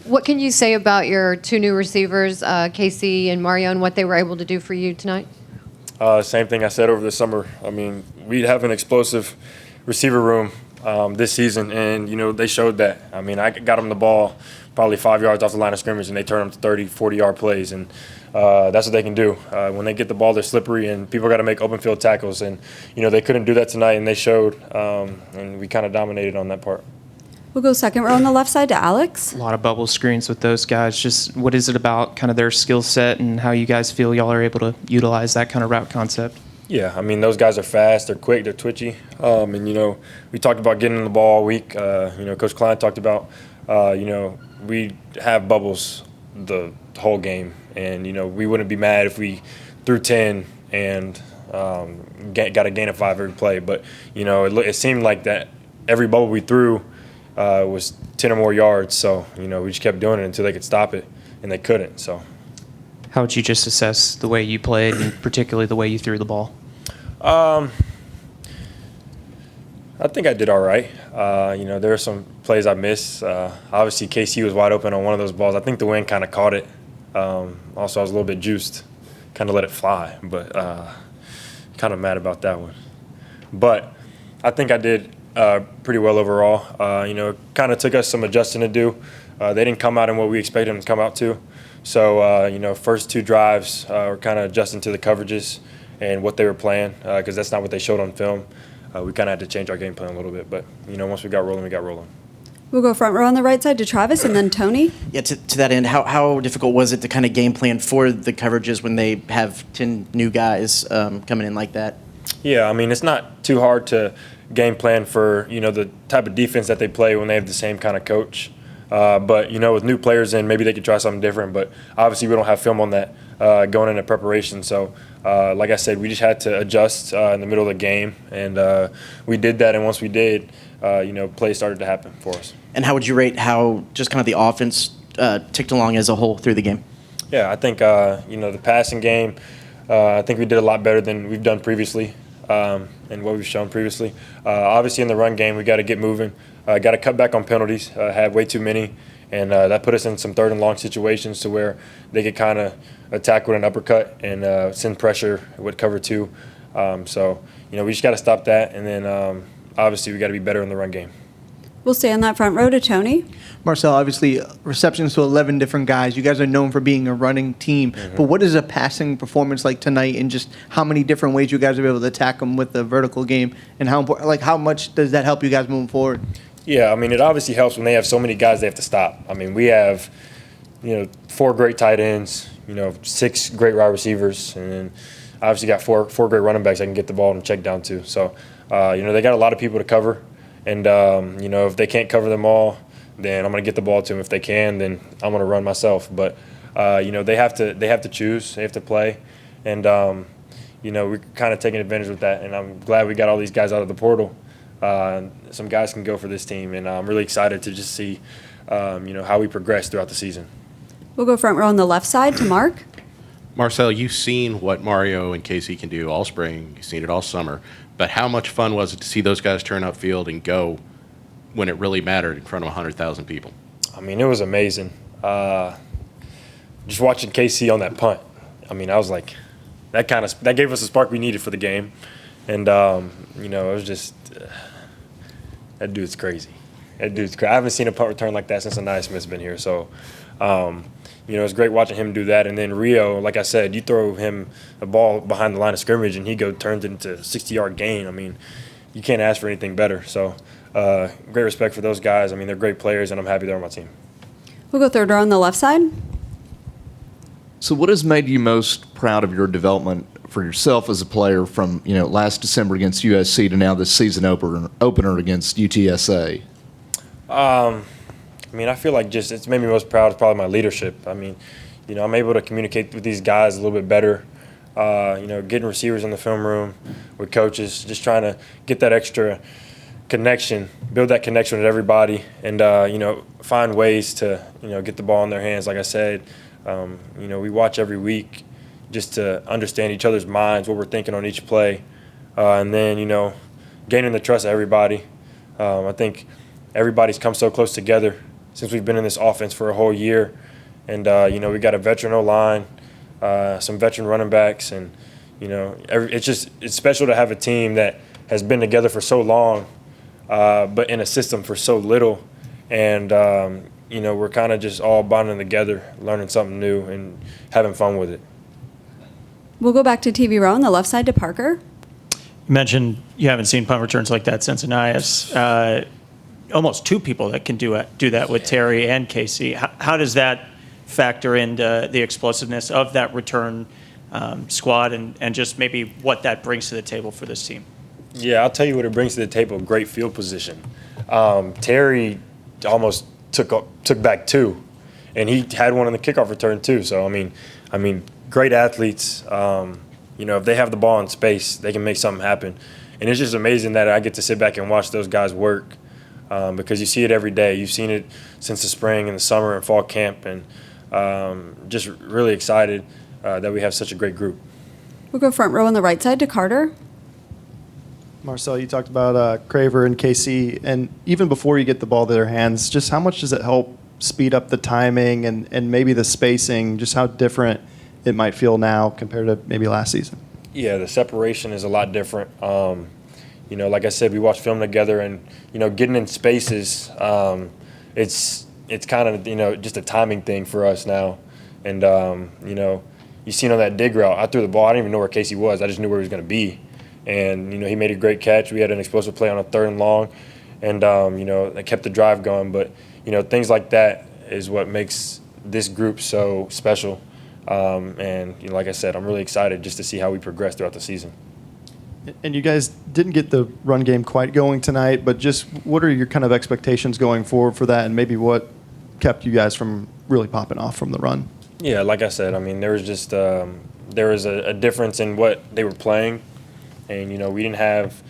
What can you say about your two new receivers, Casey and Mario, and what they were able to do for you tonight? Same thing I said over the summer. I mean, we have an explosive receiver room this season, and, they showed that. I mean, I got them the ball probably 5 yards off the line of scrimmage, and they turn them to 30, 40-yard plays, and that's what they can do. When they get the ball, they're slippery, and people got to make open field tackles, and, they couldn't do that tonight, and they showed, and we kind of dominated on that part. We'll go second row on the left side to Alex. A lot of bubble screens with those guys. Just what is it about kind of their skill set and how you guys feel y'all are able to utilize that kind of route concept? Yeah, I mean, those guys are fast, they're quick, they're twitchy. And, we talked about getting the ball all week. Coach Klein talked about, we have bubbles the whole game. And, we wouldn't be mad if we threw 10 and got a gain of 5 every play. But, it seemed like that every bubble we threw was 10 or more yards. So, we just kept doing it until they could stop it, and they couldn't. So, how would you just assess the way you played and particularly the way you threw the ball? I think I did all right. There are some plays I missed. Obviously, KC was wide open on one of those balls. I think the wind kind of caught it. Also, I was a little bit juiced, kind of let it fly, but kind of mad about that one. But I think I did pretty well overall. It kind of took us some adjusting to do. They didn't come out in what we expected them to come out to. So, first 2 drives were kind of adjusting to the coverages and what they were playing because that's not what they showed on film. We kind of had to change our game plan a little bit. But, once we got rolling, we got rolling. We'll go front row on the right side to Travis and then Tony. Yeah, to that end, how difficult was it to kind of game plan for the coverages when they have 10 new guys coming in like that? Yeah, I mean, it's not too hard to game plan for, the type of defense that they play when they have the same kind of coach. But, with new players in, maybe they could try something different. But obviously we don't have film on that going into preparation. So, like I said, we just had to adjust in the middle of the game. And we did that. And once we did, plays started to happen for us. And how would you rate how just kind of the offense ticked along as a whole through the game? Yeah, I think, the passing game, I think we did a lot better than we've done previously and what we've shown previously. Obviously, in the run game, we got to get moving. Got to cut back on penalties, had way too many, and that put us in some 3rd and long situations to where they could kind of attack with an uppercut and send pressure with cover 2. We just got to stop that, and then obviously we got to be better in the run game. We'll stay on that front row to Tony. Marcel, obviously receptions to 11 different guys. You guys are known for being a running team, but what is a passing performance like tonight, and just how many different ways you guys are able to attack them with the vertical game, and how much does that help you guys moving forward? Yeah, I mean, it obviously helps when they have so many guys they have to stop. I mean, we have, 4 great tight ends, 6 great wide receivers, and then obviously got four great running backs that can get the ball and check down to. So, they got a lot of people to cover, and, if they can't cover them all, then I'm going to get the ball to them. If they can, then I'm going to run myself. But, they have to choose. They have to play. And, we're kind of taking advantage of that, and I'm glad we got all these guys out of the portal. Some guys can go for this team, and I'm really excited to just see, how we progress throughout the season. We'll go front row on the left side to Mark. Marcel, you've seen what Mario and Casey can do all spring. You've seen it all summer. But how much fun was it to see those guys turn upfield and go when it really mattered in front of 100,000 people? I mean, it was amazing. Just watching Casey on that punt, I mean, I was like, that gave us the spark we needed for the game. And, it was just that dude's crazy. I haven't seen a punt return like that since Anaya Smith's been here. So, it's great watching him do that. And then Rio, like I said, you throw him a ball behind the line of scrimmage and he turns it into a 60-yard gain. I mean, you can't ask for anything better. So, great respect for those guys. I mean, they're great players, and I'm happy they're on my team. We'll go third row on the left side. So what has made you most proud of your development for yourself as a player from, last December against USC to now this season opener against UTSA? I feel like it's made me most proud is probably my leadership. I mean, I'm able to communicate with these guys a little bit better, getting receivers in the film room with coaches, just trying to get that extra connection, build that connection with everybody, and, find ways to, get the ball in their hands. Like I said, we watch every week just to understand each other's minds, what we're thinking on each play, and then, gaining the trust of everybody. I think everybody's come so close together since we've been in this offense for a whole year. And, we got a veteran O-line, some veteran running backs, and, it's special to have a team that has been together for so long, but in a system for so little. And, we're kind of just all bonding together, learning something new, and having fun with it. We'll go back to TV row on the left side to Parker. You mentioned you haven't seen punt returns like that since Ananias. Almost two people that can do that with Terry and Casey. How does that factor into the explosiveness of that return squad and just maybe what that brings to the table for this team? Yeah, I'll tell you what it brings to the table: great field position. Terry almost took back two, and he had one on the kickoff return too. So I mean, great athletes. If they have the ball in space, they can make something happen. And it's just amazing that I get to sit back and watch those guys work, because you see it every day. You've seen it since the spring and the summer and fall camp, and just really excited that we have such a great group. We'll go front row on the right side to Carter. Marcel, you talked about Craver and KC, and even before you get the ball to their hands, just how much does it help speed up the timing and maybe the spacing, just how different it might feel now compared to maybe last season? Yeah, the separation is a lot different. Like I said, we watch film together, and, getting in spaces, it's kind of, just a timing thing for us now. And, you seen on that dig route, I threw the ball. I didn't even know where Casey was. I just knew where he was going to be. And, he made a great catch. We had an explosive play on a 3rd and long, and, that kept the drive going. But, things like that is what makes this group so special. And, like I said, I'm really excited just to see how we progress throughout the season. And you guys didn't get the run game quite going tonight, but just what are your kind of expectations going forward for that, and maybe what kept you guys from really popping off from the run? Yeah, like I said, there was just there was a difference in what they were playing, and we didn't have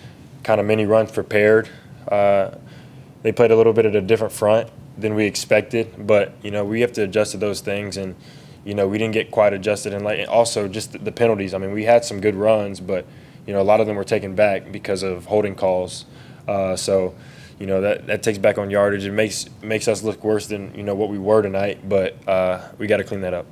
kind of many runs prepared. They played a little bit at a different front than we expected, but we have to adjust to those things, and we didn't get quite adjusted. And also just the penalties. We had some good runs, but a lot of them were taken back because of holding calls. So that takes back on yardage. It makes us look worse than what we were tonight, but we got to clean that up.